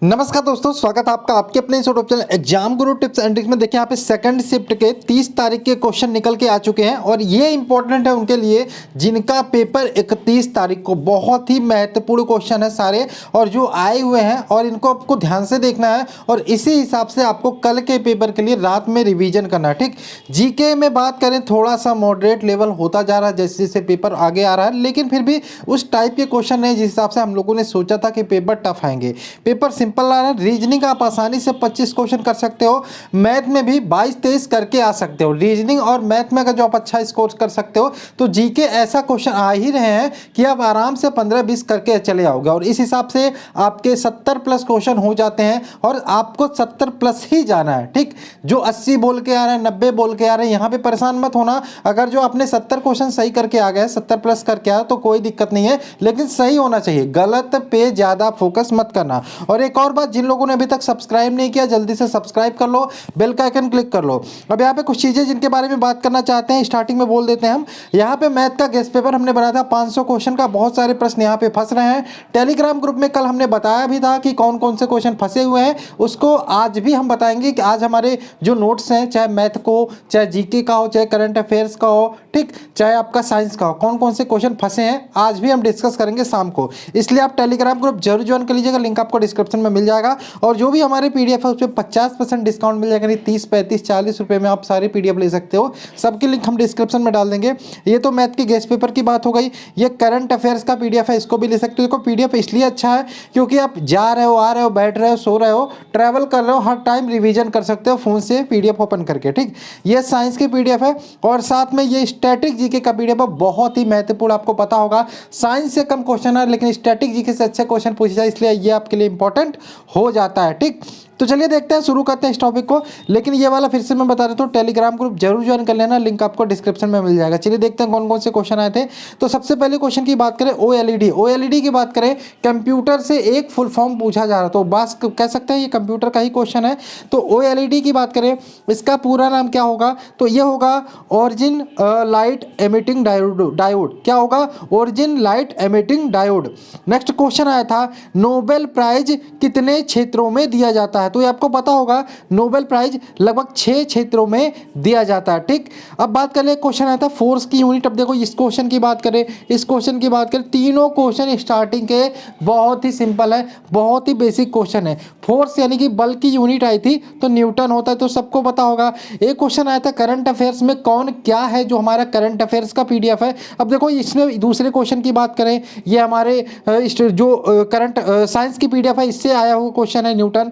नमस्कार दोस्तों, स्वागत है आपका आपके अपने इस YouTube channel exam Guru tips and tricks में। देखिए यहाँ पे सेकंड शिफ्ट के 30 तारीख के क्वेश्चन निकल के आ चुके हैं और ये इंपॉर्टेंट है उनके लिए जिनका पेपर 31 तारीख को। बहुत ही महत्वपूर्ण क्वेश्चन है सारे और जो आए हुए हैं और इनको आपको ध्यान से देखना है और इसी हिसाब से आपको कल के पेपर के लिए रात में रिविजन करना है। ठीक, जीके में बात करें थोड़ा सा मॉडरेट लेवल होता जा रहा है जैसे जैसे पेपर आगे आ रहा है, लेकिन फिर भी उस टाइप के क्वेश्चन नहीं जिस हिसाब से हम लोगों ने सोचा था कि पेपर टफ आएंगे। पेपर सिंपल आ रहा है। रीजनिंग आप आसानी से 25 क्वेश्चन कर सकते हो, मैथ में भी 22-23 करके आ सकते हो। रीजनिंग और मैथ में अगर जो आप अच्छा स्कोर कर सकते हो तो जीके ऐसा क्वेश्चन आ ही रहे हैं कि आप आराम से 15-20 करके चले आओगे और इस हिसाब से आपके 70 प्लस क्वेश्चन हो जाते हैं और आपको 70 प्लस ही जाना है। ठीक, जो 80 बोल के आ रहे हैं, 90 बोल के आ रहे हैं, यहाँ पे परेशान मत होना। अगर जो आपने 70 क्वेश्चन सही करके आ गए, 70 प्लस करके आया तो कोई दिक्कत नहीं है, लेकिन सही होना चाहिए। गलत पे ज़्यादा फोकस मत करना। और एक और बात, जिन लोगों ने अभी तक सब्सक्राइब नहीं किया जल्दी से सब्सक्राइब कर लो, बेल का आइकन क्लिक कर लो। अब यहाँ पे कुछ चीज़ें जिनके बारे में बात करना चाहते हैं स्टार्टिंग में बोल देते हैं हम। यहाँ पे मैथ का गेस्ट पेपर हमने बनाया था 500 क्वेश्चन का। बहुत सारे प्रश्न यहाँ पे फंस रहे हैं। टेलीग्राम ग्रुप में कल हमने बताया भी था कि कौन कौन से क्वेश्चन फंसे हुए हैं, उसको आज भी हम बताएंगे कि आज हमारे जो नोट्स हैं, चाहे मैथ को, चाहे जीके का हो, चाहे करंट अफेयर्स का हो, ठीक, चाहे आपका साइंस का हो, कौन कौन से क्वेश्चन फंसे हैं आज भी हम डिस्कस करेंगे शाम को। इसलिए आप टेलीग्राम ग्रुप जरूर ज्वाइन कर लीजिएगा, लिंक आपको डिस्क्रिप्शन में मिल जाएगा। और जो भी हमारे पीडीएफ है उस पर 50% डिस्काउंट मिल जाएगा, 30, 35, 40 रुपये में आप सारे पीडीएफ ले सकते हो। सबकी लिंक हम डिस्क्रिप्शन में डाल देंगे। ये तो मैथ के गेस्ट पेपर की बात हो गई। ये करंट अफेयर्स का पीडीएफ है, इसको भी ले सकते हो। देखो पीडीएफ इसलिए अच्छा है क्योंकि आप जा रहे हो, आ रहे हो, बैठ रहे हो, सो रहे हो, ट्रैवल कर रहे हो, हर टाइम रिवीजन कर सकते हो फोन से पीडीएफ ओपन करके। ठीक, ये साइंस की पीडीएफ है और साथ में ये स्टैटिक जीके का पीडीएफ है। बहुत ही महत्वपूर्ण, आपको पता होगा साइंस से कम क्वेश्चन है लेकिन स्टैटिक जीके से अच्छे क्वेश्चन पूछे जाए, इसलिए ये आपके लिए इंपॉर्टेंट हो जाता है। ठीक, तो चलिए देखते हैं, शुरू करते हैं इस टॉपिक को। लेकिन ये वाला फिर से मैं बता देता हूँ, टेलीग्राम ग्रुप जरूर ज्वाइन कर लेना, लिंक आपको डिस्क्रिप्शन में मिल जाएगा। चलिए देखते हैं कौन कौन से क्वेश्चन आए थे। तो सबसे पहले क्वेश्चन की बात करें ओएलईडी। ओएलईडी की बात करें, कंप्यूटर से एक फुल फॉर्म पूछा जा रहा, तो बस कह सकते हैं ये कंप्यूटर का ही क्वेश्चन है। तो ओएलईडी की बात करें, इसका पूरा नाम क्या होगा, तो ये होगा ओरिजिन लाइट एमिटिंग डायोड। क्या होगा, origin light emitting diode. Next question आया था, नोबेल प्राइज कितने क्षेत्रों में दिया जाता है, तो ये आपको पता होगा नोबेल प्राइज लगभग 6 क्षेत्रों में दिया जाता है। ठीक, अब बात कर ले, क्वेश्चन आया था फोर्स की यूनिट। अब देखो इस क्वेश्चन की बात करें, इस क्वेश्चन की बात करें, तीनों क्वेश्चन स्टार्टिंग के बहुत ही सिंपल है, बहुत ही बेसिक क्वेश्चन है। फोर्स यानी कि बल की यूनिट आई थी तो न्यूटन होता है, तो सबको पता होगा। एक क्वेश्चन आया था करंट अफेयर्स में कौन क्या है, जो हमारा करंट अफेयर्स का पीडीएफ है। अब देखो इसमें दूसरे क्वेश्चन की बात करें, ये हमारे जो करंट साइंस की पीडीएफ है इससे आया हुआ क्वेश्चन है, न्यूटन।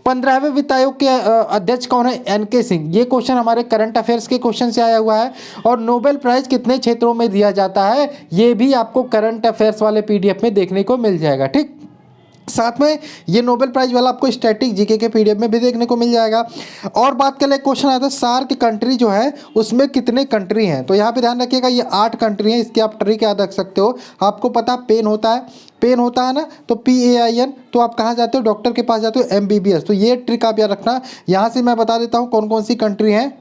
15वें वित्त आयोग के अध्यक्ष कौन है, एनके सिंह। ये क्वेश्चन हमारे करंट अफेयर्स के क्वेश्चन से आया हुआ है। और नोबेल प्राइज कितने क्षेत्रों में दिया जाता है, ये भी आपको करंट अफेयर्स वाले पीडीएफ में देखने को मिल जाएगा। ठीक, साथ में ये नोबेल प्राइज वाला आपको स्टैटिक जीके के पीडीएफ में भी देखने को मिल जाएगा। और बात कर ले, क्वेश्चन आया था सार्क कंट्री जो है उसमें कितने कंट्री हैं, तो यहाँ पे ध्यान रखिएगा ये 8 कंट्री हैं। इसकी आप ट्रिक याद रख सकते हो। आपको पता पेन होता है, पेन होता है ना, तो PAIN, तो आप कहाँ जाते हो, डॉक्टर के पास जाते हो, MBBS। तो ये ट्रिक आप याद रखना। यहाँ से मैं बता देता हूँ कौन कौन सी कंट्री हैं।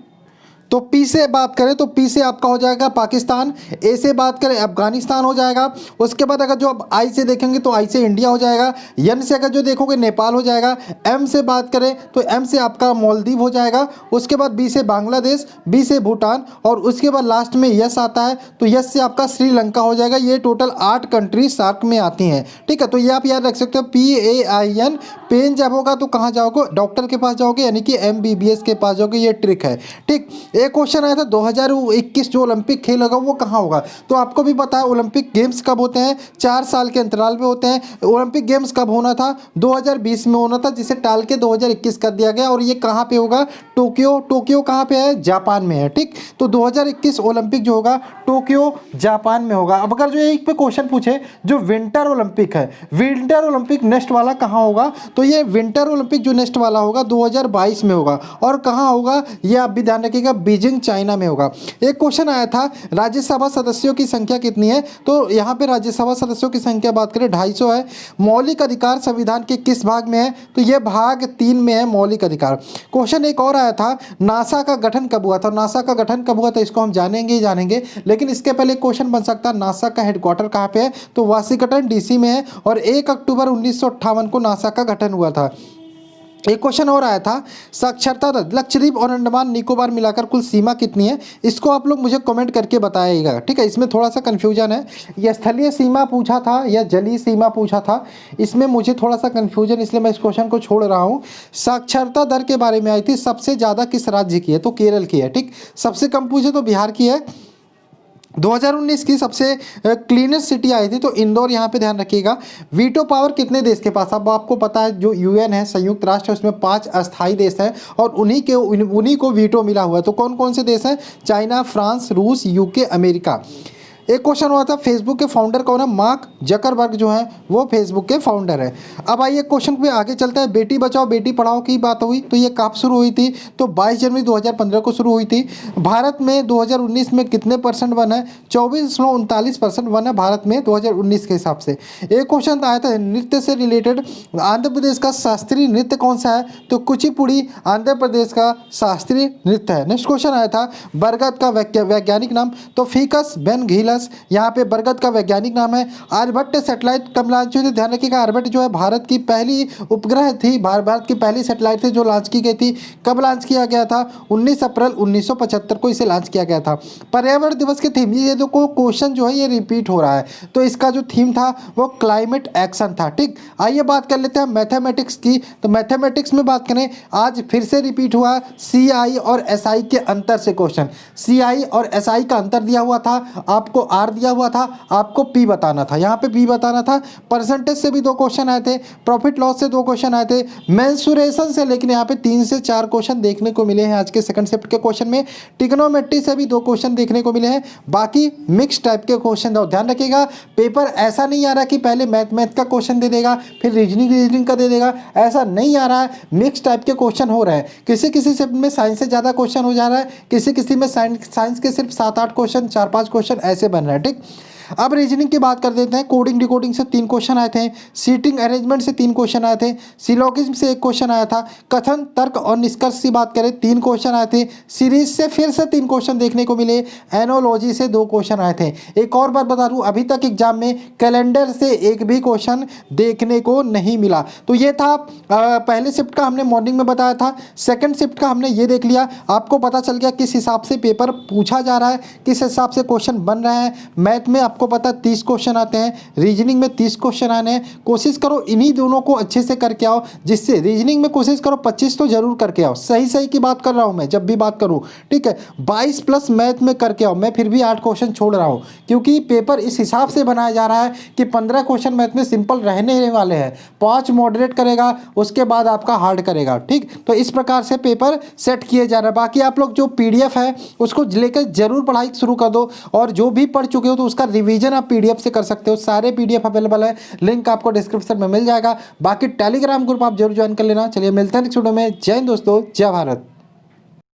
तो पी से बात करें तो पी से आपका हो जाएगा पाकिस्तान, ए से बात करें अफगानिस्तान हो जाएगा। उसके बाद अगर जो आप आई से देखेंगे तो आई से इंडिया हो जाएगा। एन से अगर जो देखोगे नेपाल हो जाएगा। एम से बात करें तो एम से आपका मालदीव हो जाएगा। उसके बाद बी से बांग्लादेश, बी से भूटान और उसके बाद लास्ट में यस आता है, तो यस से आपका श्रीलंका हो जाएगा। ये टोटल 8 कंट्री सार्क में आती हैं। ठीक है, तो ये आप याद रख सकते हो। PAIN, पेन जब होगा तो कहाँ जाओगे, डॉक्टर के पास जाओगे, यानी कि MBBS के पास जाओगे। ये ट्रिक है। ठीक, एक क्वेश्चन आया था 2021 जो ओलंपिक खेल होगा वो कहाँ होगा, तो आपको भी पता है ओलंपिक गेम्स कब होते हैं, 4 साल के अंतराल पे होते हैं। ओलंपिक गेम्स कब होना था, 2020 में होना था, जिसे टाल के 2021 कर दिया गया। और ये कहाँ पे होगा, टोक्यो। टोक्यो कहाँ पे है, जापान में है। ठीक, तो 2021 ओलंपिक जो होगा टोक्यो जापान में होगा। अब अगर जो एक पे क्वेश्चन पूछे जो विंटर ओलंपिक है, विंटर ओलंपिक नेक्स्ट वाला कहाँ होगा, तो ये विंटर ओलंपिक जो नेक्स्ट वाला होगा 2022 में होगा। और कहाँ होगा ये आप भी ध्यान रखिएगा, बीजिंग चाइना में होगा। एक क्वेश्चन आया था राज्यसभा सदस्यों की संख्या कितनी है, तो यहाँ पे राज्यसभा सदस्यों की संख्या बात करें 250 है। मौलिक अधिकार संविधान के किस भाग में है, तो ये भाग 3 में है मौलिक अधिकार। क्वेश्चन एक और आया था नासा का गठन कब हुआ था, नासा का गठन कब हुआ था इसको हम जानेंगे ही जानेंगे, लेकिन इसके पहले क्वेश्चन बन सकता है नासा का हेडक्वार्टर कहाँ पे है, तो वाशिंगटन डीसी में है और 1 अक्टूबर 1958 को नासा का गठन हुआ था। एक क्वेश्चन और आया था साक्षरता दर लक्षद्वीप और अंडमान निकोबार मिलाकर कुल सीमा कितनी है, इसको आप लोग मुझे कमेंट करके बताइएगा, ठीक है। इसमें थोड़ा सा कन्फ्यूजन है, यह स्थलीय सीमा पूछा था या जलीय सीमा पूछा था, इसमें मुझे थोड़ा सा कन्फ्यूजन, इसलिए मैं इस क्वेश्चन को छोड़ रहा हूँ। साक्षरता दर के बारे में आई थी सबसे ज़्यादा किस राज्य की है, तो केरल की है, ठीक। सबसे कम पूछे तो बिहार की है। 2019 की सबसे क्लीनेस्ट सिटी आई थी तो इंदौर, यहाँ पे ध्यान रखिएगा। वीटो पावर कितने देश के पास, अब आपको पता है जो यूएन है संयुक्त राष्ट्र है उसमें 5 अस्थायी देश हैं और उन्हीं को वीटो मिला हुआ है, तो कौन कौन से देश हैं, चाइना, फ्रांस, रूस, यूके, अमेरिका। एक क्वेश्चन हुआ था फेसबुक के फाउंडर कौन है, मार्क जकरबर्ग जो है वो फेसबुक के फाउंडर है। अब आइए क्वेश्चन पे आगे चलता है। बेटी बचाओ बेटी पढ़ाओ की बात हुई, तो ये कब शुरू हुई थी, तो 22 जनवरी 2015 को शुरू हुई थी। भारत में 2019 में कितने परसेंट वन है, 24.39% वन है भारत में 2019 के हिसाब से। एक क्वेश्चन आया था नृत्य से रिलेटेड, आंध्र प्रदेश का शास्त्रीय नृत्य कौन सा है, तो कुचिपुड़ी आंध्र प्रदेश का शास्त्रीय नृत्य है। नेक्स्ट क्वेश्चन आया था बरगद का वैज्ञानिक नाम, तो फीकस बेनघिलस, यहाँ पे बरगद का वैज्ञानिक नाम है। आर्यभट्ट सैटेलाइट कब लॉन्च हुई थी, ध्यान रखिएगा आर्यभट्ट जो है भारत की पहली उपग्रह थी, भारत की पहली सैटेलाइट थी जो लॉन्च की गई थी। कब लॉन्च किया गया था, 19 अप्रैल 1975 को इसे लॉन्च किया गया था। पर्यावरण दिवस के थीम, ये जो क्वेश्चन जो है ये रिपीट हो रहा है, तो इसका जो थीम था वो क्लाइमेट एक्शन था, ठीक। आइए बात कर लेते हैं मैथमेटिक्स की, तो मैथमेटिक्स में बात करें आज फिर से रिपीट हुआ CI और SI के अंतर से क्वेश्चन। CI और SI का अंतर दिया हुआ था, आपको R दिया हुआ था, आपको P बताना था, यहाँ पे P बताना था। परसेंटेज से भी 2 क्वेश्चन आए थे, प्रॉफिट लॉस से 2 क्वेश्चन आए थे, मेंसुरेशन से लेकिन यहाँ पे 3 से 4 क्वेश्चन देखने को मिले हैं आज के सेकंड शिफ्ट के क्वेश्चन में। ट्रिग्नोमेट्री से भी 2 क्वेश्चन देखने को मिले हैं, बाकी मिक्स टाइप के क्वेश्चन दो। ध्यान रखिएगा पेपर ऐसा नहीं आ रहा कि पहले मैथ का क्वेश्चन दे देगा फिर रीजनिंग का दे देगा, ऐसा नहीं आ रहा है, मिक्स टाइप के क्वेश्चन हो रहे हैं। किसी शिफ्ट में साइंस से ज़्यादा क्वेश्चन हो जा रहा है, किसी में साइंस के सिर्फ 7-8 क्वेश्चन 4-5 क्वेश्चन ऐसे बन रहा है, ठीक। अब रीजनिंग की बात कर देते हैं। कोडिंग डिकोडिंग से 3 क्वेश्चन आए थे, सीटिंग अरेंजमेंट से 3 क्वेश्चन आए थे, सिलोगिज्म से 1 क्वेश्चन आया था, कथन तर्क और निष्कर्ष की बात करें 3 क्वेश्चन आए थे, सीरीज से फिर से 3 क्वेश्चन देखने को मिले, एनोलॉजी से 2 क्वेश्चन आए थे। एक और बात बता दूं, अभी तक एग्जाम में कैलेंडर से एक भी क्वेश्चन देखने को नहीं मिला। तो ये था पहले शिफ्ट का हमने मॉर्निंग में बताया था, सेकंड शिफ्ट का हमने ये देख लिया, आपको पता चल गया किस हिसाब से पेपर पूछा जा रहा है, किस हिसाब से क्वेश्चन बन रहे हैं। मैथ में आपको पता 30 क्वेश्चन आते हैं, रीजनिंग में 30 क्वेश्चन आने हैं। कोशिश करो इन्हीं दोनों को अच्छे से करके आओ, जिससे रीजनिंग में कोशिश करो 25 तो जरूर करके आओ, सही की बात कर रहा हूं मैं जब भी बात करूं, ठीक है। 22 प्लस मैथ में करके आओ, मैं फिर भी 8 क्वेश्चन छोड़ रहा हूं क्योंकि पेपर इस हिसाब से बनाया जा रहा है कि 15 क्वेश्चन मैथ में सिंपल रहने वाले हैं, 5 मॉडरेट करेगा, उसके बाद आपका हार्ड करेगा, ठीक। तो इस प्रकार से पेपर सेट किए जा रहे हैं। बाकी आप लोग जो PDF है उसको लेकर जरूर पढ़ाई शुरू कर दो, और जो भी पढ़ चुके हो तो उसका रिवीजन आप PDF से कर सकते हो, सारे PDF अवेलेबल है, लिंक आपको डिस्क्रिप्शन में मिल जाएगा। बाकी टेलीग्राम ग्रुप आप जरूर ज्वाइन कर लेना। चलिए मिलते हैं नेक्स्ट वीडियो में। जय हिंद दोस्तों, जय भारत।